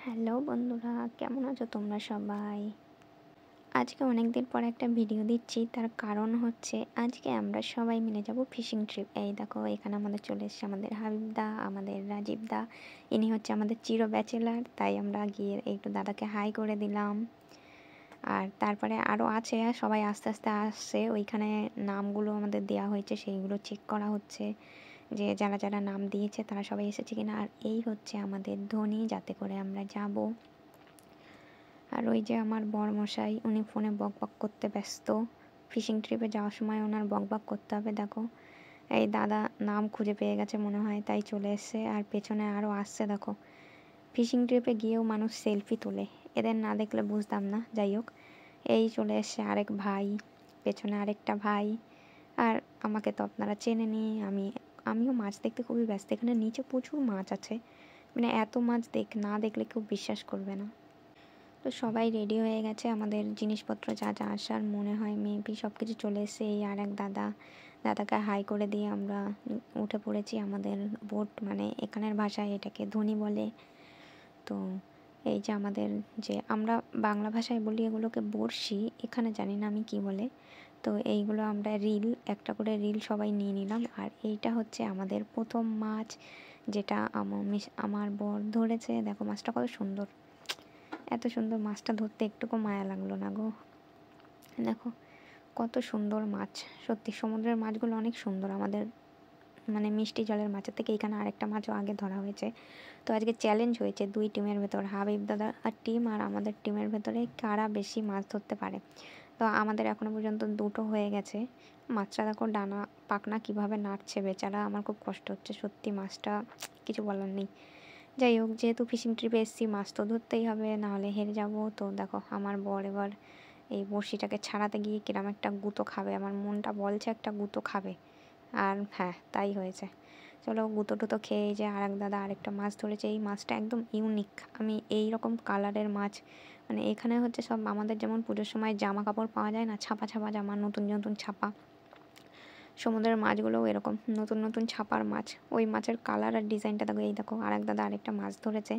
Hello বন্ধুরা, কেমন আছো তোমরা সবাই? আজকে অনেক দিন পর একটা ভিডিও দিচ্ছি, তার কারণ হচ্ছে আজকে আমরা সবাই মিলে যাব ফিশিং ট্রিপ। এই দেখো, এখানে আমাদের চলে এসেছে আমাদের হাবিব দা, আমাদের রাজীব দা। ইনি হচ্ছে আমাদের চির ব্যাচেলার, তাই আমরা গিয়ে একটু দাদাকে হাই করে দিলাম। আর তারপরে আরও আছে, সবাই আস্তে আস্তে আসছে। ওইখানে নামগুলো আমাদের দেওয়া হয়েছে, সেইগুলো চেক করা হচ্ছে যে যারা যারা নাম দিয়েছে তারা সবাই এসেছে কিনা। আর এই হচ্ছে আমাদের ধ্বনি, যাতে করে আমরা যাব। আর ওই যে আমার বরমশাই, উনি ফোনে বকবক করতে ব্যস্ত। ফিশিং ট্রিপে যাওয়ার সময় ওনার বকবক করতে হবে। দেখো, এই দাদা নাম খুঁজে পেয়ে গেছে মনে হয়, তাই চলে এসছে। আর পেছনে আরও আসছে। দেখো, ফিশিং ট্রিপে গিয়েও মানুষ সেলফি তোলে, এদের না দেখলে বুঝতাম না। যাই হোক, এই চলে এসছে আরেক ভাই, পেছনে আরেকটা ভাই। আর আমাকে তো আপনারা চেনেনি, আমিও মাছ দেখতে খুবই ব্যস্ত। এখানে নিচে প্রচুর মাছ আছে, মানে এত মাছ না দেখলে কেউ বিশ্বাস করবে না। তো সবাই রেডি হয়ে গেছে, আমাদের জিনিসপত্র যা যা আসার মনে হয় মেবি সব কিছু চলে এসেছে। এই আর এক দাদাকে হাই করে দিয়ে আমরা উঠে পড়েছি আমাদের বোট, মানে এখানের ভাষায় এটাকে ধনী বলে। তো এই যে আমাদের, যে আমরা বাংলা ভাষায় বলি এগুলোকে বড়শি, এখানে জানি না আমি কি বলে। তো এইগুলো আমরা রিল, একটা করে রিল সবাই নিয়ে নিলাম। আর এইটা হচ্ছে আমাদের প্রথম মাছ, যেটা আমার বর ধরেছে। দেখো মাছটা কত সুন্দর, এত সুন্দর মাছটা ধরতে একটুকু মায়া লাগলো না গো। দেখো কত সুন্দর মাছ, সত্যি সমুদ্রের মাছগুলো অনেক সুন্দর আমাদের, মানে মিষ্টি জলের মাছের থেকে। এখানে আরেকটা মাছও আগে ধরা হয়েছে। তো আজকে চ্যালেঞ্জ হয়েছে দুই টিমের ভেতর, হাবিব দাদা আর টিম আর আমাদের টিমের ভেতরে কারা বেশি মাছ ধরতে পারে। তো আমাদের এখনো পর্যন্ত দুটো হয়ে গেছে। মাছটা দেখো ডানা পাখনা কিভাবে নাড়ছে, বেচারা, আমার খুব কষ্ট হচ্ছে সত্যি। মাছটা কিছু বলার নেই। যাই হোক, যেহেতু ফিশিং ট্রিপে এসেছি, মাছ তো ধরতেই হবে, নাহলে হেরে যাব। তো দেখো আমার বর এবার এই বড়শিটাকে ছাড়াতে গিয়ে কিরম একটা গুঁতো খাবে, আমার মনটা বলছে একটা গুঁতো খাবে। আর হ্যাঁ, তাই হয়েছে। চলো, গুঁতো টুতো খেয়ে যে আর এক দাদা আরেকটা মাছ ধরেছে। এই মাছটা একদম ইউনিক, আমি এই রকম কালারের মাছ, মানে এখানে হচ্ছে সব আমাদের যেমন পুজোর সময় জামা কাপড় পাওয়া যায় না, ছাপা ছাপা জামা, নতুন নতুন ছাপা, সমুদ্রের মাছগুলোও এরকম নতুন নতুন ছাপার মাছ। ওই মাছের কালার আর ডিজাইনটা দেখো। এই দেখো আর এক দাদা আরেকটা মাছ ধরেছে,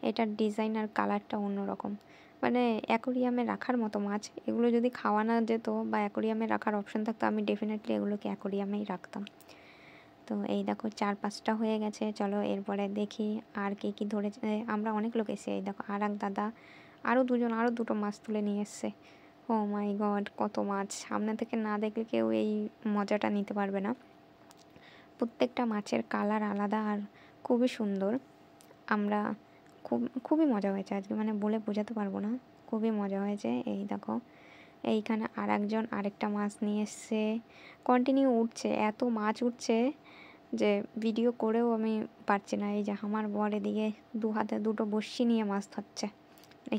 এটার ডিজাইন আর কালারটা অন্যরকম, মানে অ্যাকোরিয়ামে রাখার মতো মাছ। এগুলো যদি খাওয়া না যেত বা অ্যাকোরিয়ামে রাখার অপশন থাকতো, আমি ডেফিনেটলি এগুলোকে অ্যাকোরিয়ামেই রাখতাম। তো এই দেখো 4-5টা হয়ে গেছে। চলো এরপরে দেখি আর কে কী ধরেছে। আমরা অনেক লোক এসে, এই দেখো আর এক দাদা আরও দুটো মাছ তুলে নিয়ে এসছে। ও মাই গড, কত মাছ! সামনে থেকে না দেখলে কেউ এই মজাটা নিতে পারবে না। প্রত্যেকটা মাছের কালার আলাদা আর খুবই সুন্দর। আমরা খুবই মজা হয়েছে আজকে, মানে বলে বোঝাতে পারবো না, খুবই মজা হয়েছে। এই দেখো, এইখানে আর একজন আরেকটা মাছ নিয়ে এসছে, কন্টিনিউ উঠছে, এত মাছ উঠছে যে ভিডিও করেও আমি পারছি না। এই যে আমার বর এদিকে দু হাতে দুটো বড়শি নিয়ে মাছ ধরছে।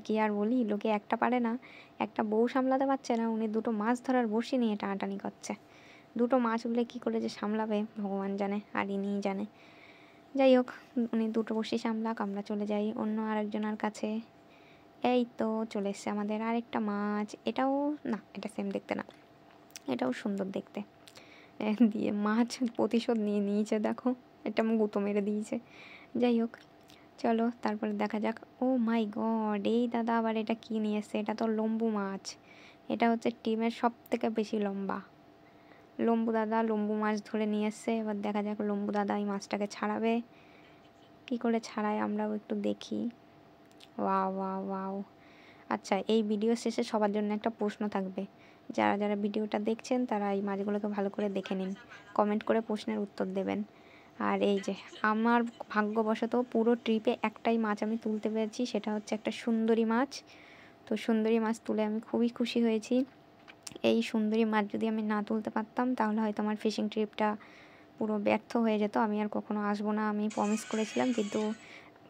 কি আর বলি, লোকে একটা পারে না, একটা বউ সামলাতে পারছে না, উনি দুটো মাছ ধরার বড়শি নিয়ে টানাটানি করছে। দুটো মাছ উঠলে কী করে যে সামলাবে ভগবান জানে, আর ইনিই জানে। যাই হোক, উনি দুটো বড়শি সামলাক, আমরা চলে যাই অন্য আরেকজনের কাছে। এই তো চলে এসছে আমাদের আরেকটা মাছ। এটাও না, এটা সেম দেখতে না, এটাও সুন্দর দেখতে। দিয়ে মাছ প্রতিশোধ নিয়ে নিয়েছে, দেখো এটা গুঁতো মেরে দিয়েছে। যাই হোক, চলো তারপরে দেখা যাক। ও মাই গড, এই দাদা আবার এটা কী নিয়ে এসছে, এটা তো লম্বু মাছ। এটা হচ্ছে টিমের সব থেকে বেশি লম্বা লম্বু দাদা, লম্বু মাছ ধরে নিয়ে এসছে। এবার দেখা যাক লম্বু দাদা এই মাছটাকে ছাড়াবে, কি করে ছাড়ায় আমরাও একটু দেখি। Wow wow wow! আচ্ছা, এই ভিডিও শেষে সবার জন্য একটা প্রশ্ন থাকবে। যারা যারা ভিডিওটা দেখছেন তারা এই মাছগুলোকে ভালো করে দেখে নিন, কমেন্ট করে প্রশ্নের উত্তর দেবেন। আর এই যে আমার ভাগ্যবশত পুরো ট্রিপে একটাই মাছ আমি তুলতে পেরেছি, সেটা হচ্ছে একটা সুন্দরী মাছ। তো সুন্দরী মাছ তুলে আমি খুবই খুশি হয়েছি। এই সুন্দরী মাছ যদি আমি না তুলতে পারতাম, তাহলে হয়তো আমার ফিশিং ট্রিপটা পুরো ব্যর্থ হয়ে যেত, আমি আর কখনো আসবো না, আমি প্রমিস করেছিলাম। কিন্তু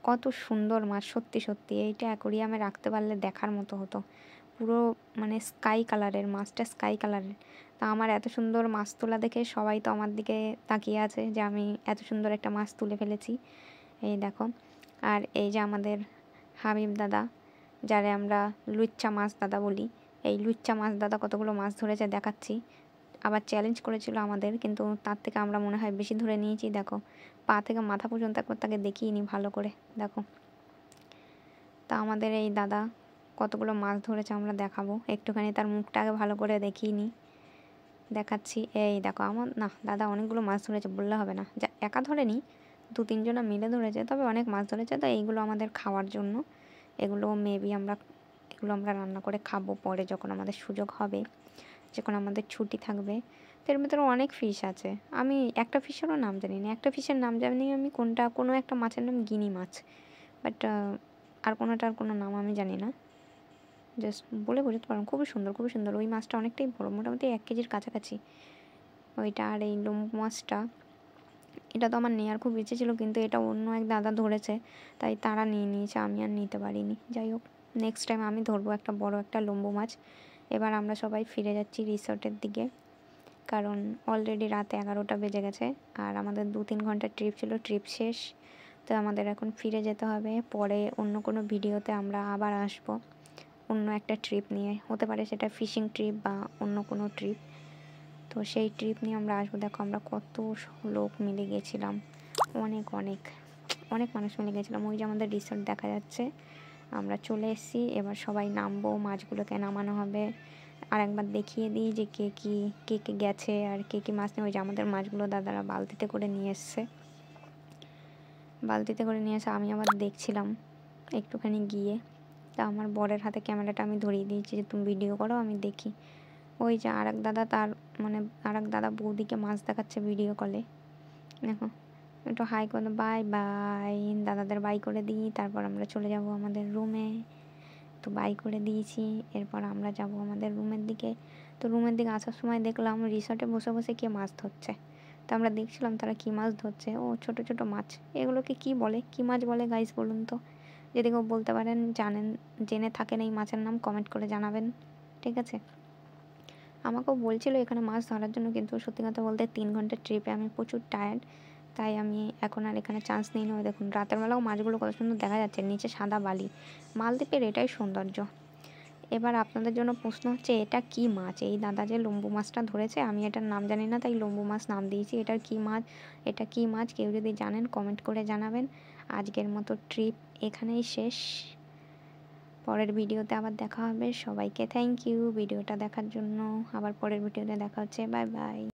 কত সুন্দর মাছ, সত্যি সত্যি এইটা অ্যাকোরিয়ামে রাখতে পারলে দেখার মতো হতো। পুরো মানে স্কাই কালারের, মাছটা স্কাই কালারের। তা আমার এত সুন্দর মাছ তোলা দেখে সবাই তো আমার দিকে তাকিয়ে আছে যে আমি এত সুন্দর একটা মাছ তুলে ফেলেছি। এই দেখো, আর এই যে আমাদের হাবিব দাদা, যারে আমরা লুচ্চা মাছ দাদা বলি, এই লুচ্চা মাছ দাদা কতগুলো মাছ ধরেছে দেখাচ্ছি। আবার চ্যালেঞ্জ করেছিল আমাদের, কিন্তু তার থেকে আমরা মনে হয় বেশি ধরে নিয়েছি। দেখো পা থেকে মাথা পর্যন্ত একবার তাকে দেখিয়ে নি ভালো করে। দেখো তা আমাদের এই দাদা কতগুলো মাছ ধরেছে আমরা দেখাবো, একটুখানি তার মুখটা আগে ভালো করে দেখিয়ে নিই। দেখাচ্ছি, এই দেখো আমার না দাদা অনেকগুলো মাছ ধরেছে বললে হবে না, যা একা ধরেনি, 2-3 জনা মিলে ধরেছে, তবে অনেক মাছ ধরেছে। তো এইগুলো আমাদের খাওয়ার জন্য, এগুলো মেবি এগুলো আমরা রান্না করে খাবো পরে যখন আমাদের সুযোগ হবে, যখন আমাদের ছুটি থাকবে। তো এর ভিতরে অনেক ফিশ আছে, আমি একটা ফিশেরও নাম জানি না, একটা ফিশের নাম জানি আমি কোনটা, কোনো একটা মাছের নাম গিনি মাছ, বাট আর কোনোটার কোনো নাম আমি জানি না, জাস্ট বলে বোঝাতে পারলাম। খুবই সুন্দর, খুবই সুন্দর। ওই মাছটা অনেকটাই বড়, মোটামুটি 1 কেজির কাছাকাছি ওইটা। আর এই লম্বু মাছটা, এটা তো আমার নেওয়ার খুব ইচ্ছে ছিল, কিন্তু এটা অন্য এক দাদা ধরেছে, তাই তারা নিয়ে নিয়েছে, আমি আর নিতে পারিনি। যাই হোক, নেক্সট টাইম আমি ধরবো একটা বড় একটা লম্বু মাছ। এবার আমরা সবাই ফিরে যাচ্ছি রিসর্টের দিকে, কারণ অলরেডি রাত 11টা বেজে গেছে, আর আমাদের 2-3 ঘন্টার ট্রিপ ছিল, ট্রিপ শেষ। তো আমাদের এখন ফিরে যেতে হবে। পরে অন্য কোনো ভিডিওতে আমরা আবার আসবো অন্য একটা ট্রিপ নিয়ে, হতে পারে সেটা ফিশিং ট্রিপ বা অন্য কোনো ট্রিপ। তো সেই ট্রিপ নিয়ে আমরা আসবো। দেখো আমরা কত লোক মিলে গেছিলাম, অনেক অনেক অনেক মানুষ মিলে গেছিলাম। ওই যে আমাদের রিসর্ট দেখা যাচ্ছে, আমরা চলে এসেছি। এবার সবাই নামবো, মাছগুলোকে নামানো হবে। আর একবার দেখিয়ে দিই যে কে কে গেছে আর কে মাছ নেই। ওই যে আমাদের মাছগুলো দাদারা বালতিতে করে নিয়ে এসছে, আমি আবার দেখছিলাম একটুখানি গিয়ে। তা আমার বরের হাতে ক্যামেরাটা আমি ধরিয়ে দিয়েছি যে তুমি ভিডিও করো, আমি দেখি। ওই যে আরেক দাদা, তার মানে আরেক দাদা বৌদিকে মাছ দেখাচ্ছে ভিডিও কলে, দেখো। একটু হাই করে বাই বাই, দাদাদের বাই করে দিই, তারপর আমরা চলে যাব আমাদের রুমে। তো বাই করে দিয়েছি, এরপর আমরা যাব আমাদের রুমের দিকে। তো রুমের দিকে আসার সময় দেখলাম রিসর্টে বসে বসে কে মাছ ধরছে। তো আমরা দেখছিলাম তারা কী মাছ ধরছে। ও ছোট ছোট মাছ, এগুলোকে কি বলে, কী মাছ বলে গাইস বলুন তো? যদি কেউ বলতে পারেন, জেনে থাকেন এই মাছের নাম, কমেন্ট করে জানাবেন, ঠিক আছে? আমাকেও বলছিল এখানে মাছ ধরার জন্য, কিন্তু সত্যি কথা বলতে 3 ঘন্টার ট্রিপে আমি প্রচুর টায়ার্ড, তাই আমি এখন আর এখানে চান্স নিই না। ওই দেখুন রাতের বেলাও মাছগুলো কত সুন্দর দেখা যাচ্ছে, নিচে সাদা বালি। মালদ্বীপের এটাই সৌন্দর্য। এবার আপনাদের জন্য প্রশ্ন হচ্ছে, এটা কি মাছ? এই দাদা যে লম্বু মাছটা ধরেছে, আমি এটার নাম জানি না, তাই লম্বু মাছ নাম দিয়েছি। এটার কি মাছ, এটা কি মাছ, কেউ যদি জানেন কমেন্ট করে জানাবেন। আজকের মতো ট্রিপ এখানেই শেষ, পরের ভিডিওতে আবার দেখা হবে। সবাইকে থ্যাংক ইউ ভিডিওটা দেখার জন্য। আবার পরের ভিডিওতে দেখা হচ্ছে, বাই বাই।